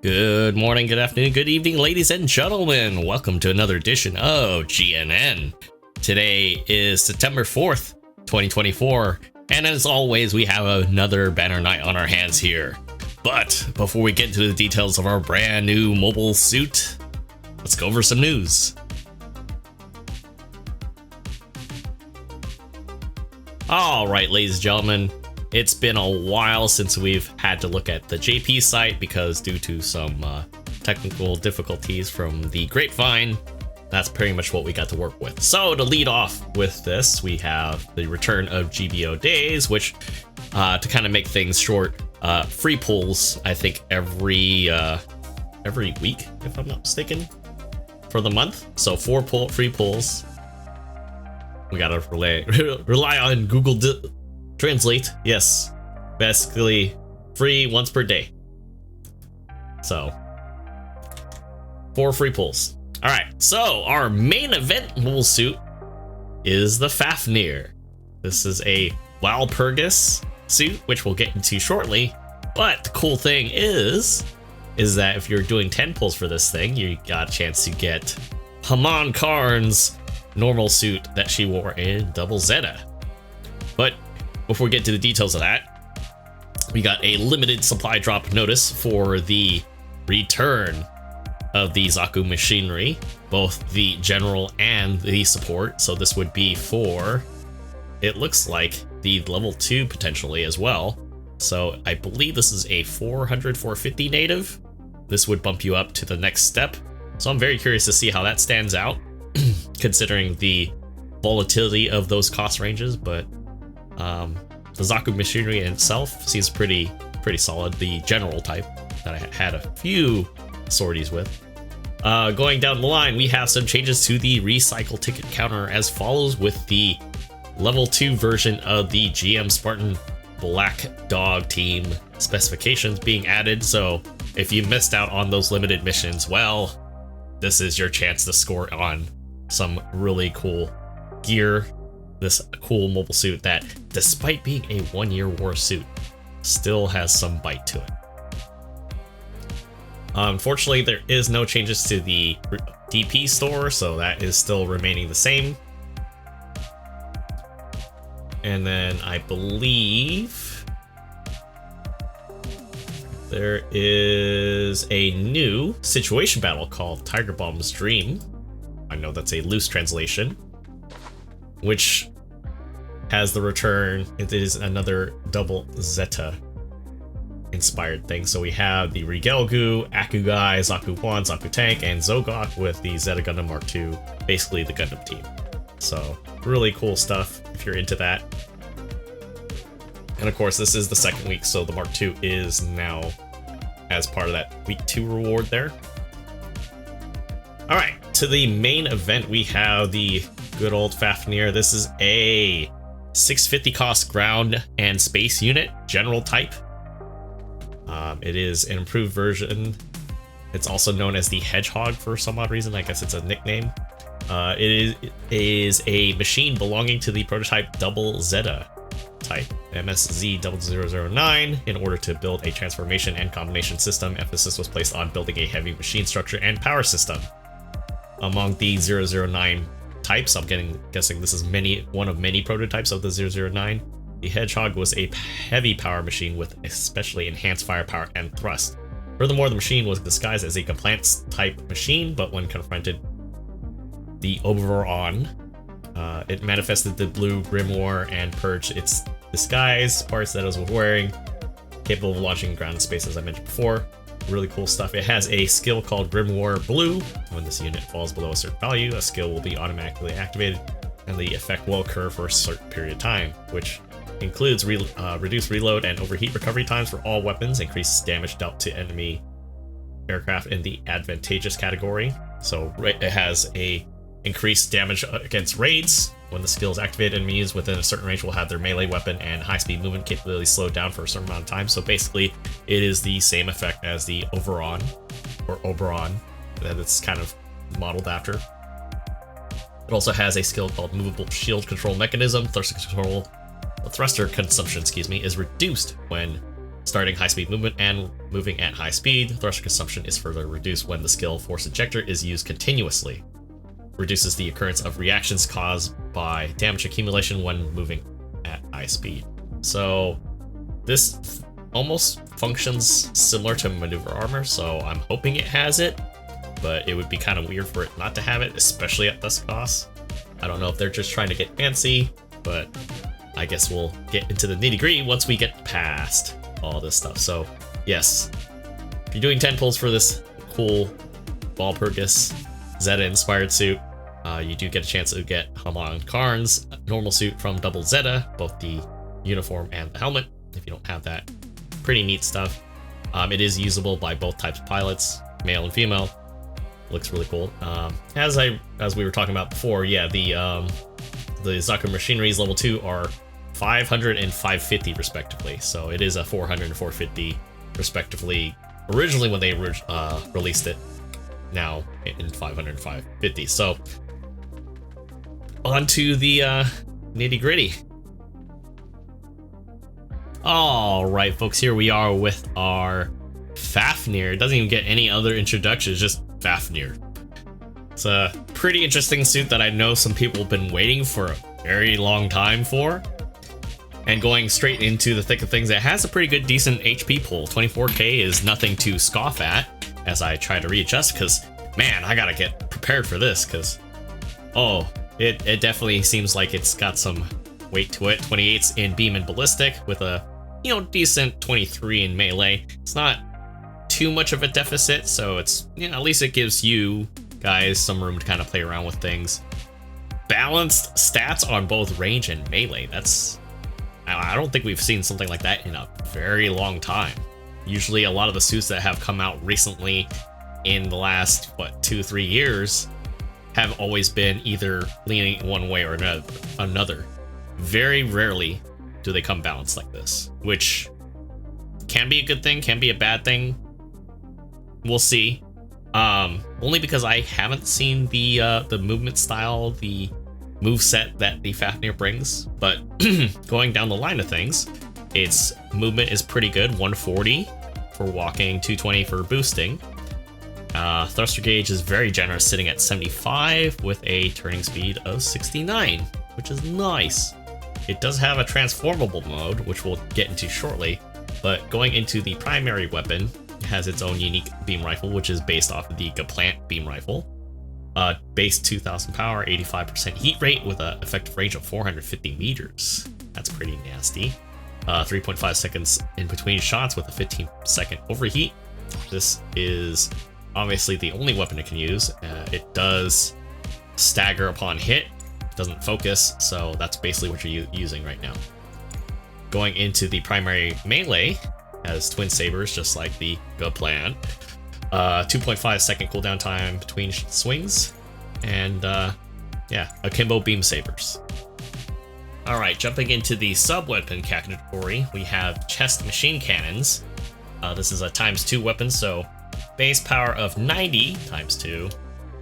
Good morning, good afternoon, good evening, ladies and gentlemen. Welcome to another edition of GNN. Today is September 4th, 2024, and as always, we have another banner night on our hands here. But before we get into the details of our brand new mobile suit, let's go over some news. Alright, ladies and gentlemen, it's been a while since we've had to look at the JP site because due to some technical difficulties from the grapevine, that's pretty much what we got to work with. So to lead off with this, we have the return of GBO days, which to kind of make things short, free pulls, I think every week, if I'm not mistaken, for the month. So 4 free pulls. We gotta rely on Google Translate. Yes, basically free once per day. So 4 free pulls. All right, so our main event mobile suit is the Fafnir. This is a Walpurgis suit, which we'll get into shortly. But the cool thing is that if you're doing 10 pulls for this thing, you got a chance to get Haman Karn's normal suit that she wore in Double Zeta. But before we get to the details of that, we got a limited supply drop notice for the return of the Zaku machinery, both the general and the support. So this would be for, it looks like, the level 2 potentially as well. So I believe this is a 450 native. This would bump you up to the next step. So I'm very curious to see how that stands out, considering the volatility of those cost ranges, but the Zaku machinery in itself seems pretty solid. The general type that I had a few sorties with. Going down the line, we have some changes to the recycle ticket counter as follows, with the level 2 version of the GM Spartan Black Dog team specifications being added. So if you missed out on those limited missions, well, this is your chance to score on some really cool gear. This cool mobile suit that, despite being a 1-year war suit, still has some bite to it. Unfortunately, there is no changes to the DP store, so that is still remaining the same. And then I believe there is a new situation battle called Tiger Bomb's Dream. I know that's a loose translation, which has the return. It is another Double Zeta inspired thing. So we have the Rigelgu, Akugai, Zaku 1, Zaku Tank, and Zogok with the Zeta Gundam Mark II, basically the Gundam team. So really cool stuff if you're into that. And of course, this is the second week, so the Mark II is now as part of that week 2 reward there. All right, to the main event, we have the good old Fafnir. This is a 650 cost ground and space unit, general type. It is an improved version. It's also known as the Hedgehog for some odd reason. I guess it's a nickname. It is a machine belonging to the prototype Double Zeta type, MSZ-009. In order to build a transformation and combination system, emphasis was placed on building a heavy machine structure and power system. Among the 009 types, I'm guessing this is one of many prototypes of the 009. The Hedgehog was a heavy power machine with especially enhanced firepower and thrust. Furthermore, the machine was disguised as a compliance type machine, but when confronted the Oberon, it manifested the blue grimoire and purged its disguise parts that it was wearing, capable of launching ground and space, as I mentioned before. Really cool stuff. It has a skill called Grimoire Blue. When this unit falls below a certain value, a skill will be automatically activated, and the effect will occur for a certain period of time, which includes reduced reload and overheat recovery times for all weapons, increased damage dealt to enemy aircraft in the advantageous category. So it has a increased damage against raids. When the skill is activated, enemies within a certain range will have their melee weapon and high-speed movement capability slowed down for a certain amount of time. So basically, it is the same effect as the Oberon that it's kind of modeled after. It also has a skill called Movable Shield Control Mechanism. Thruster consumption, is reduced when starting high-speed movement and moving at high speed. Thruster consumption is further reduced when the skill Force Injector is used continuously. Reduces the occurrence of reactions caused by damage accumulation when moving at high speed. So this almost functions similar to maneuver armor, so I'm hoping it has it, but it would be kind of weird for it not to have it, especially at this cost. I don't know if they're just trying to get fancy, but I guess we'll get into the nitty-gritty once we get past all this stuff. So yes, if you're doing 10 pulls for this cool Walpurgis Zeta inspired suit, you do get a chance to get Haman Karn's normal suit from Double Zeta, both the uniform and the helmet, if you don't have that. Pretty neat stuff. It is usable by both types of pilots, male and female. Looks really cool. As we were talking about before, yeah, the Zaku Machineries level 2 are 500 and 550 respectively. So it is a 400 and 450 respectively. Originally when they released it, now in 500 and 550. So on to the nitty gritty. All right, folks, here we are with our Fafnir. It doesn't even get any other introductions, just Fafnir. It's a pretty interesting suit that I know some people have been waiting for a very long time for. And going straight into the thick of things, it has a pretty good, decent HP pool. 24k is nothing to scoff at as I try to readjust, because, man, I gotta get prepared for this, because, oh, it definitely seems like it's got some weight to it. 28s in beam and ballistic with a, you know, decent 23 in melee. It's not too much of a deficit, so it's, you know, at least it gives you guys some room to kind of play around with things. Balanced stats on both range and melee. That's, I don't think we've seen something like that in a very long time. Usually a lot of the suits that have come out recently in the last, what, 2-3 years have always been either leaning one way or another. Very rarely do they come balanced like this, which can be a good thing, can be a bad thing. We'll see. Only because I haven't seen the movement style, the move set that the Fafnir brings, but going down the line of things, its movement is pretty good, 140 for walking, 220 for boosting. Thruster gauge is very generous, sitting at 75 with a turning speed of 69, which is nice. It does have a transformable mode, which we'll get into shortly, but going into the primary weapon, it has its own unique beam rifle, which is based off of the Gaplant beam rifle. Base 2000 power, 85% heat rate with an effective range of 450 meters. That's pretty nasty. 3.5 seconds in between shots with a 15-second overheat. This is obviously the only weapon it can use. It does stagger upon hit, doesn't focus, so that's basically what you're using right now. Going into the primary melee, has twin sabers just like the Gaplant. 2.5 second cooldown time between swings, and yeah, akimbo beam sabers. All right, jumping into the sub-weapon category, we have chest machine cannons. This is a ×2 weapon, so base power of 90 ×2,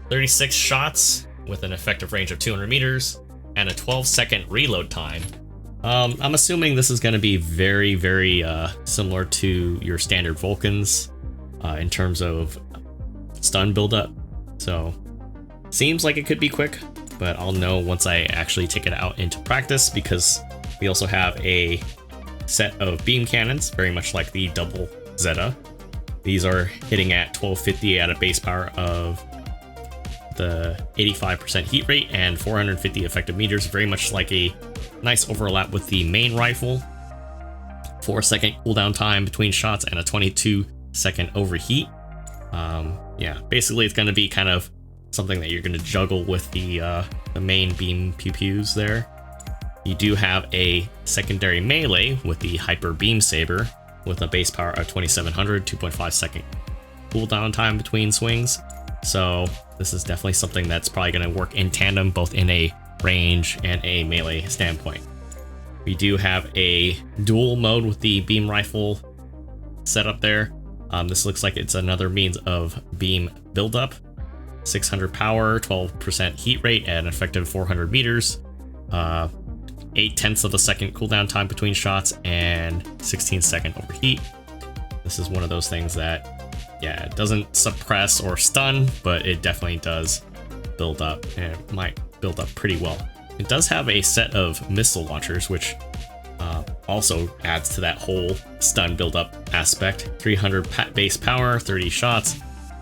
36 shots with an effective range of 200 meters, and a 12-second reload time. I'm assuming this is going to be very, very similar to your standard Vulcans in terms of stun buildup. So, seems like it could be quick, but I'll know once I actually take it out into practice, because we also have a set of beam cannons, very much like the Double Zeta. These are hitting at 1250 at a base power of the 85% heat rate and 450 effective meters, very much like a nice overlap with the main rifle. 4-second cooldown time between shots and a 22-second overheat. Yeah, basically it's going to be kind of something that you're going to juggle with the main beam pew-pews there. You do have a secondary melee with the Hyper Beam Saber with a base power of 2700, 2.5 second cooldown time between swings. So this is definitely something that's probably going to work in tandem, both in a range and a melee standpoint. We do have a dual mode with the beam rifle set up there. This looks like it's another means of beam buildup. 600 power, 12% heat rate, and effective 400 meters. 8/10 of a second cooldown time between shots and 16-second overheat. This is one of those things that, yeah, it doesn't suppress or stun, but it definitely does build up, and it might build up pretty well. It does have a set of missile launchers, which also adds to that whole stun build-up aspect. 300 base power, 30 shots,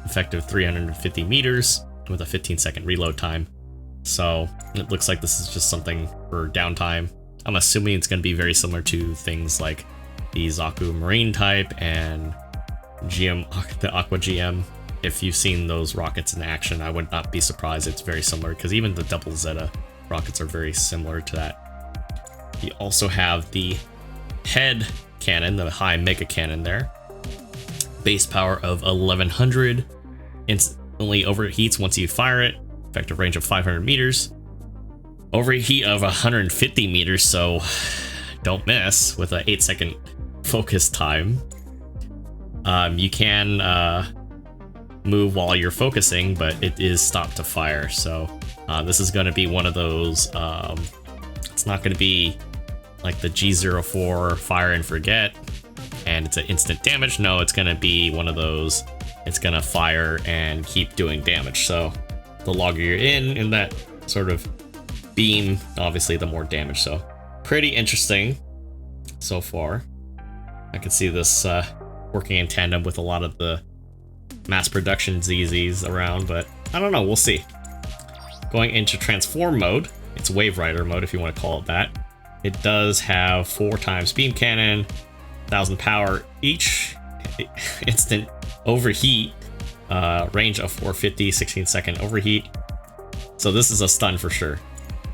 effective 350 meters with a 15-second reload time. So it looks like this is just something for downtime. I'm assuming it's going to be very similar to things like the Zaku Marine type and the Aqua GM. If you've seen those rockets in action, I would not be surprised it's very similar, because even the double Zeta rockets are very similar to that. You also have the head cannon, the high mega cannon there. Base power of 1100, instantly overheats once you fire it, effective range of 500 meters, overheat of 150 meters, so don't miss, with an 8-second focus time. You can move while you're focusing, but it is stopped to fire, so this is going to be one of those, it's not going to be like the G04 fire and forget, and it's an instant damage. No, it's going to be one of those, it's going to fire and keep doing damage. So the longer you're in that sort of beam, obviously the more damage. So pretty interesting so far. I can see this working in tandem with a lot of the mass production ZZs around, but I don't know, we'll see. Going into transform mode, it's Wave Rider mode if you want to call it that. It does have 4 times beam cannon, 1000 power each, instant overheat, range of 450, 16-second overheat. So this is a stun for sure.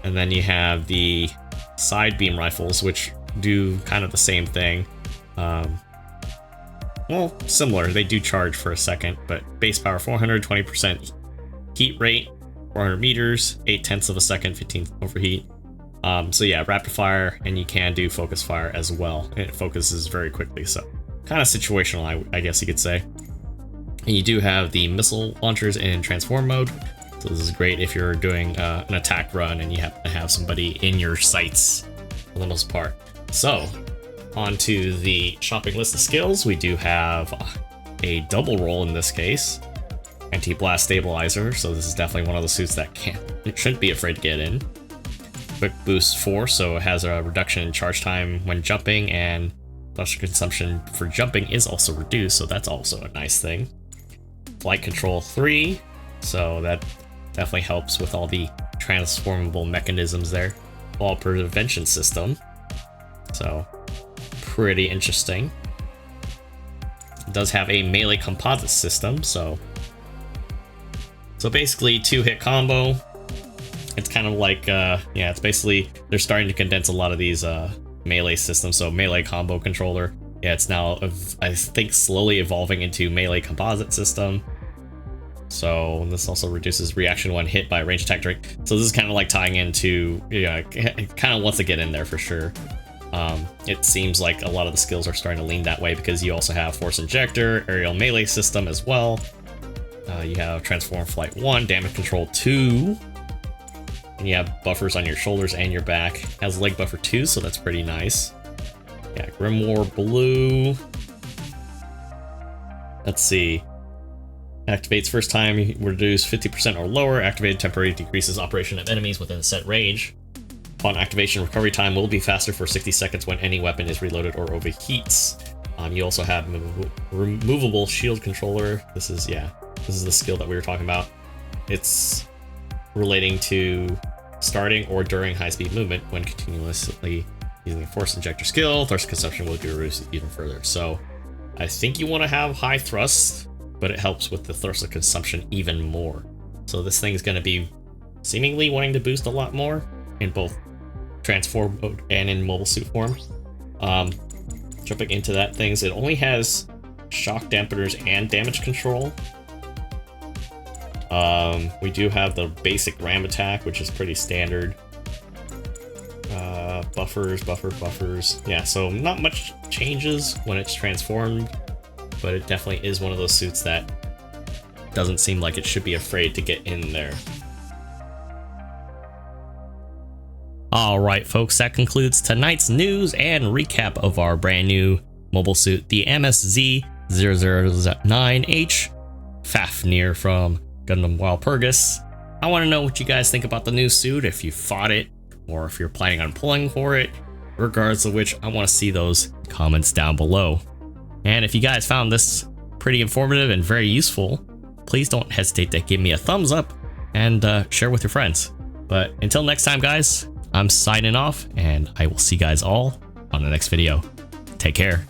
And then you have the side beam rifles, which do kind of the same thing. Well, similar. They do charge for a second, but base power 400, 20% heat rate, 400 meters, 8/10 of a second, 15 overheat. So yeah, rapid fire, and you can do focus fire as well. And it focuses very quickly, so kind of situational, I guess you could say. And you do have the missile launchers in transform mode. So this is great if you're doing an attack run and you happen to have somebody in your sights for the most part. So onto the shopping list of skills, we do have a double roll in this case. Anti-blast stabilizer, so this is definitely one of the suits that shouldn't be afraid to get in. Quick boost 4, so it has a reduction in charge time when jumping, and thruster consumption for jumping is also reduced, so that's also a nice thing. Flight control 3, so that definitely helps with all the transformable mechanisms there. Fall prevention system, so pretty interesting. It does have a melee composite system, so basically 2-hit combo. It's kind of like, yeah, it's basically, they're starting to condense a lot of these melee systems. So melee combo controller, yeah, it's now, I think, slowly evolving into melee composite system. So this also reduces reaction when hit by a ranged attack drink. So this is kind of like tying into, yeah, it kind of wants to get in there for sure. It seems like a lot of the skills are starting to lean that way, because you also have force injector, aerial melee system as well. You have transform flight 1, damage control 2. And you have buffers on your shoulders and your back. Has leg buffer 2, so that's pretty nice. Yeah, Grimoire Blue. Let's see. Activates first time, reduce 50% or lower. Activated temporarily decreases operation of enemies within a set range. Upon activation, recovery time will be faster for 60 seconds when any weapon is reloaded or overheats. You also have removable shield controller. This is the skill that we were talking about. It's relating to starting or during high-speed movement. When continuously using a force injector skill, thrust consumption will be reduced even further. So I think you want to have high thrust, but it helps with the thrust consumption even more. So this thing's going to be seemingly wanting to boost a lot more in both transform mode and in mobile suit form. Jumping into that things, it only has shock dampeners and damage control. We do have the basic ram attack, which is pretty standard. Buffers. Yeah, so not much changes when it's transformed, but it definitely is one of those suits that doesn't seem like it should be afraid to get in there. Alright folks, that concludes tonight's news and recap of our brand new mobile suit, the MSZ-009H Fafnir from Gundam Walpurgis. I want to know what you guys think about the new suit, if you fought it, or if you're planning on pulling for it. Regardless of which, I want to see those comments down below. And if you guys found this pretty informative and very useful, please don't hesitate to give me a thumbs up and share with your friends. But until next time guys, I'm signing off and I will see you guys all on the next video. Take care.